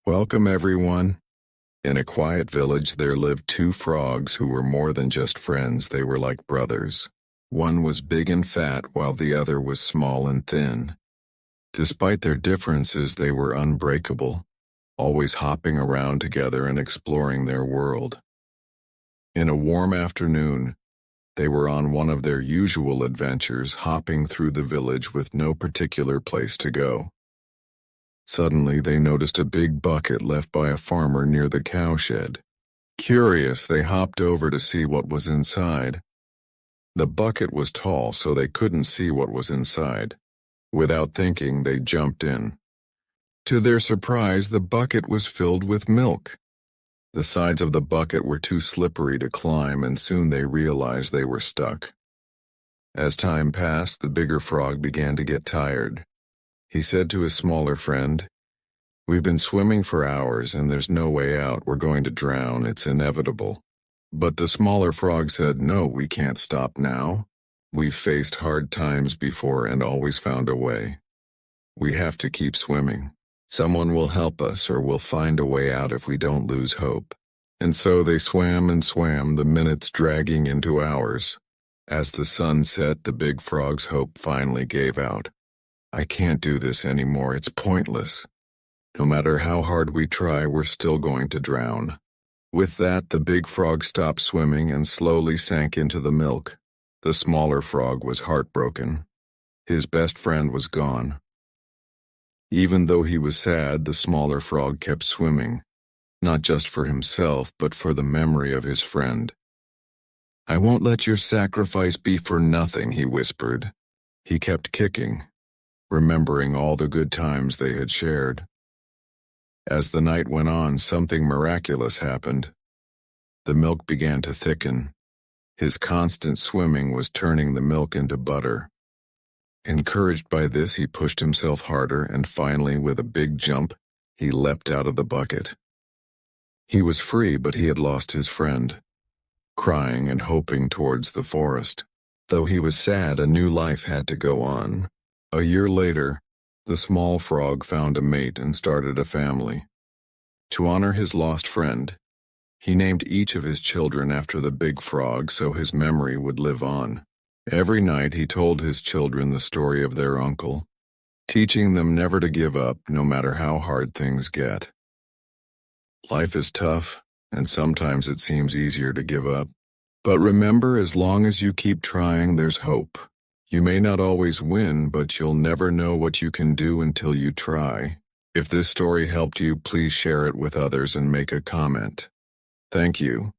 Welcome, everyone. In a quiet village there lived two frogs who were more than just friends, they were like brothers. One was big and fat while the other was small and thin. Despite their differences, they were unbreakable, always hopping around together and exploring their world. In a warm afternoon, they were on one of their usual adventures, hopping through the village with no particular place to go. Suddenly, they noticed a big bucket left by a farmer near the cowshed. Curious, they hopped over to see what was inside. The bucket was tall, so they couldn't see what was inside. Without thinking, they jumped in. To their surprise, the bucket was filled with milk. The sides of the bucket were too slippery to climb, and soon they realized they were stuck. As time passed, the bigger frog began to get tired. He said to his smaller friend, "We've been swimming for hours and there's no way out. We're going to drown. It's inevitable." But the smaller frog said, "No, we can't stop now. We've faced hard times before and always found a way. We have to keep swimming. Someone will help us, or we'll find a way out if we don't lose hope." And so they swam and swam, the minutes dragging into hours. As the sun set, the big frog's hope finally gave out. "I can't do this anymore. It's pointless. No matter how hard we try, we're still going to drown." With that, the big frog stopped swimming and slowly sank into the milk. The smaller frog was heartbroken. His best friend was gone. Even though he was sad, the smaller frog kept swimming, not just for himself, but for the memory of his friend. "I won't let your sacrifice be for nothing," he whispered. He kept kicking, remembering all the good times they had shared. As the night went on, something miraculous happened. The milk began to thicken. His constant swimming was turning the milk into butter. Encouraged by this, he pushed himself harder, and finally, with a big jump, he leapt out of the bucket. He was free, but he had lost his friend, crying and hoping towards the forest. Though he was sad, a new life had to go on. A year later, the small frog found a mate and started a family. To honor his lost friend, he named each of his children after the big frog so his memory would live on. Every night he told his children the story of their uncle, teaching them never to give up no matter how hard things get. Life is tough, and sometimes it seems easier to give up. But remember, as long as you keep trying, there's hope. You may not always win, but you'll never know what you can do until you try. If this story helped you, please share it with others and make a comment. Thank you.